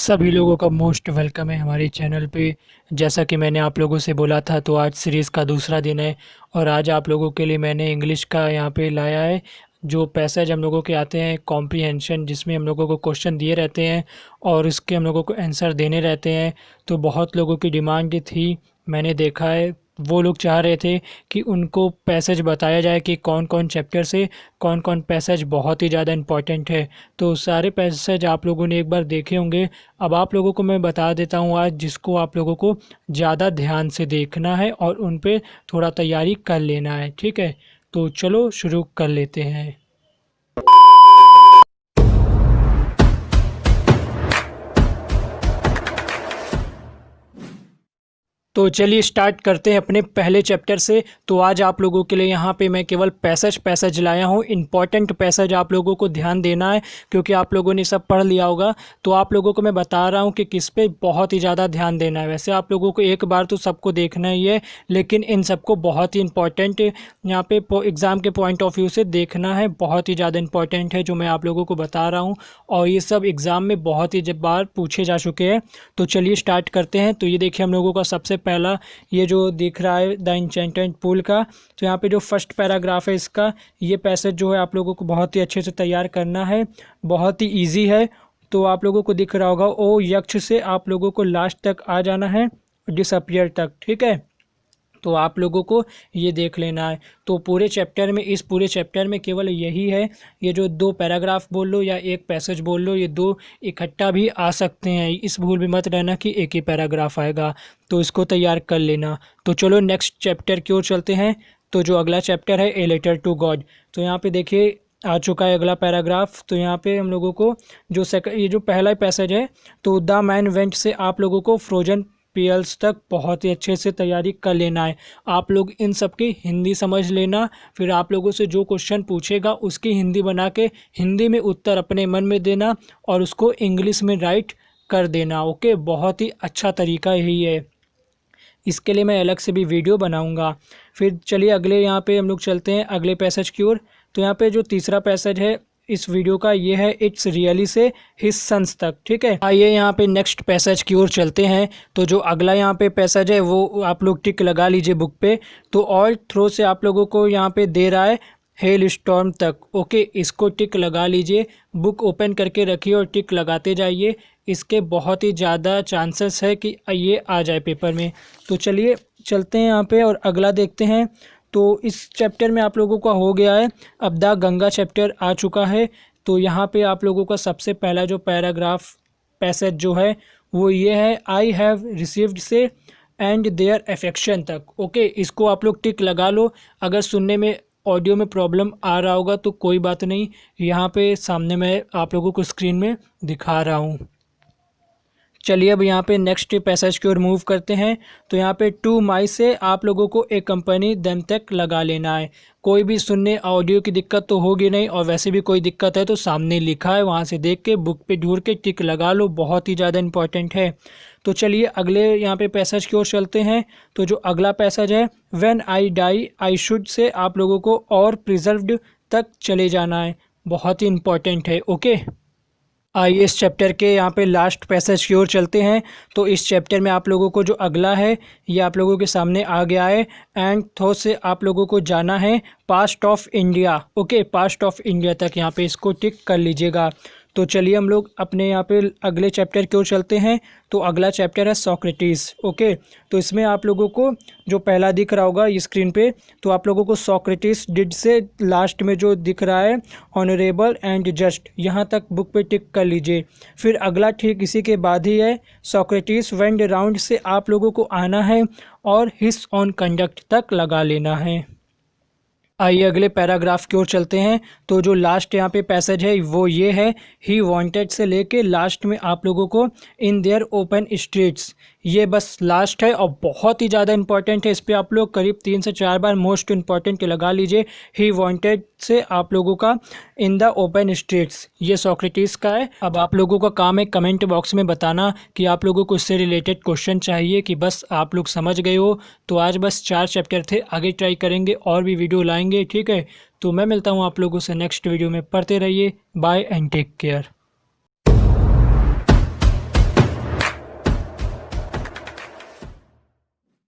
सभी लोगों का मोस्ट वेलकम है हमारे चैनल पे। जैसा कि मैंने आप लोगों से बोला था, तो आज सीरीज़ का दूसरा दिन है और आज आप लोगों के लिए मैंने इंग्लिश का यहाँ पे लाया है। जो पैसेज हम लोगों के आते हैं कॉम्प्रिहेंशन, जिसमें हम लोगों को क्वेश्चन दिए रहते हैं और उसके हम लोगों को आंसर देने रहते हैं। तो बहुत लोगों की डिमांड थी, मैंने देखा है वो लोग चाह रहे थे कि उनको पैसेज बताया जाए कि कौन कौन चैप्टर से कौन कौन पैसेज बहुत ही ज़्यादा इम्पॉर्टेंट है। तो सारे पैसेज आप लोगों ने एक बार देखे होंगे। अब आप लोगों को मैं बता देता हूँ आज, जिसको आप लोगों को ज़्यादा ध्यान से देखना है और उन पे थोड़ा तैयारी कर लेना है, ठीक है। तो चलो शुरू कर लेते हैं। तो चलिए स्टार्ट करते हैं अपने पहले चैप्टर से। तो आज आप लोगों के लिए यहाँ पे मैं केवल पैसेज लाया हूँ। इंपॉर्टेंट पैसेज आप लोगों को ध्यान देना है, क्योंकि आप लोगों ने सब पढ़ लिया होगा। तो आप लोगों को मैं बता रहा हूँ कि किस पे बहुत ही ज़्यादा ध्यान देना है। वैसे आप लोगों को एक बार तो सबको देखना ही है, लेकिन इन सबको बहुत ही इंपॉर्टेंट यहाँ पे एग्ज़ाम के पॉइंट ऑफ व्यू से देखना है। बहुत ही ज़्यादा इंपॉर्टेंट है जो मैं आप लोगों को बता रहा हूँ, और ये सब एग्ज़ाम में बहुत ही बार पूछे जा चुके हैं। तो चलिए स्टार्ट करते हैं। तो ये देखिए हम लोगों का सबसे पहला ये जो दिख रहा है द एन्चेंटेड पूल का, तो यहाँ पे जो फर्स्ट पैराग्राफ है इसका, ये पैसेज जो है आप लोगों को बहुत ही अच्छे से तैयार करना है। बहुत ही इजी है। तो आप लोगों को दिख रहा होगा, ओ यक्ष से आप लोगों को लास्ट तक आ जाना है, डिसअपियर तक, ठीक है। तो आप लोगों को ये देख लेना है। तो पूरे चैप्टर में, इस पूरे चैप्टर में केवल यही है, ये जो दो पैराग्राफ बोल लो या एक पैसेज बोल लो, ये दो इकट्ठा भी आ सकते हैं। इस भूल भी मत रहना कि एक ही पैराग्राफ आएगा। तो इसको तैयार कर लेना। तो चलो नेक्स्ट चैप्टर की ओर चलते हैं। तो जो अगला चैप्टर है ए लेटर टू गॉड, तो यहाँ पे देखिए आ चुका है अगला पैराग्राफ। तो यहाँ पे हम लोगों को जो ये जो पहला पैसेज है, तो द मैन वेंट से आप लोगों को फ्रोजन पीएल्स तक बहुत ही अच्छे से तैयारी कर लेना है। आप लोग इन सब की हिंदी समझ लेना, फिर आप लोगों से जो क्वेश्चन पूछेगा उसकी हिंदी बना के हिंदी में उत्तर अपने मन में देना और उसको इंग्लिश में राइट कर देना। ओके, बहुत ही अच्छा तरीका यही है। इसके लिए मैं अलग से भी वीडियो बनाऊंगा। फिर चलिए अगले यहाँ पे हम लोग चलते हैं अगले पैसेज की ओर। तो यहाँ पे जो तीसरा पैसेज है इस वीडियो का, ये है इट्स रियली से हिज सन्स तक, ठीक है। आइए यहाँ पे नेक्स्ट पैसेज की ओर चलते हैं। तो जो अगला यहाँ पे पैसेज है वो आप लोग टिक लगा लीजिए बुक पे। तो ऑल थ्रो से आप लोगों को यहाँ पे दे रहा है हेल स्टॉर्म तक। ओके, इसको टिक लगा लीजिए, बुक ओपन करके रखिए और टिक लगाते जाइए। इसके बहुत ही ज़्यादा चांसेस है कि ये आ जाए पेपर में। तो चलिए चलते हैं यहाँ पे और अगला देखते हैं। तो इस चैप्टर में आप लोगों का हो गया है, अब द गंगा चैप्टर आ चुका है। तो यहाँ पे आप लोगों का सबसे पहला जो पैराग्राफ पैसेज जो है वो ये है, आई हैव रिसीव्ड से एंड देयर अफेक्शन तक। ओके, इसको आप लोग टिक लगा लो। अगर सुनने में ऑडियो में प्रॉब्लम आ रहा होगा तो कोई बात नहीं, यहाँ पे सामने मैं आप लोगों को स्क्रीन में दिखा रहा हूँ। चलिए अब यहाँ पे नेक्स्ट पैसेज की ओर मूव करते हैं। तो यहाँ पे टू माई से आप लोगों को एक कंपनी देम तक लगा लेना है। कोई भी सुनने ऑडियो की दिक्कत तो होगी नहीं, और वैसे भी कोई दिक्कत है तो सामने लिखा है वहाँ से देख के बुक पे ढूंढ के टिक लगा लो, बहुत ही ज़्यादा इंपॉर्टेंट है। तो चलिए अगले यहाँ पे पैसेज की ओर चलते हैं। तो जो अगला पैसेज है, when I die I should say आप लोगों को और प्रिजर्व्ड तक चले जाना है, बहुत ही इंपॉर्टेंट है। ओके, आइए इस चैप्टर के यहाँ पे लास्ट पैसेज की ओर चलते हैं। तो इस चैप्टर में आप लोगों को जो अगला है ये आप लोगों के सामने आ गया है, एंड थो से आप लोगों को जाना है past of India. Okay, past of India तक यहाँ पे इसको टिक कर लीजिएगा। तो चलिए हम लोग अपने यहाँ पे अगले चैप्टर की ओर चलते हैं। तो अगला चैप्टर है सॉक्रेटिस। ओके, तो इसमें आप लोगों को जो पहला दिख रहा होगा स्क्रीन पे, तो आप लोगों को सॉक्रेटिस डिड से लास्ट में जो दिख रहा है ऑनरेबल एंड जस्ट, यहाँ तक बुक पे टिक कर लीजिए। फिर अगला ठीक इसी के बाद ही है सॉक्रेटिस वेंट राउंड से आप लोगों को आना है और हिस ऑन कंडक्ट तक लगा लेना है। आइए अगले पैराग्राफ की ओर चलते हैं। तो जो लास्ट यहाँ पे पैसेज है वो ये है, ही वांटेड से लेके लास्ट में आप लोगों को इन देयर ओपन स्ट्रीट्स, ये बस लास्ट है और बहुत ही ज़्यादा इंपॉर्टेंट है। इस पर आप लोग करीब 3 से 4 बार मोस्ट इंपॉर्टेंट लगा लीजिए। ही वांटेड से आप लोगों का इन द ओपन स्ट्रीट्स, ये सॉक्रेटिस का है। अब आप लोगों का काम है कमेंट बॉक्स में बताना कि आप लोगों को इससे रिलेटेड क्वेश्चन चाहिए कि बस आप लोग समझ गए हो। तो आज बस 4 चैप्टर थे, आगे ट्राई करेंगे और भी वीडियो लाएंगे, ठीक है। तो मैं मिलता हूँ आप लोगों से नेक्स्ट वीडियो में। पढ़ते रहिए, बाय एंड टेक केयर।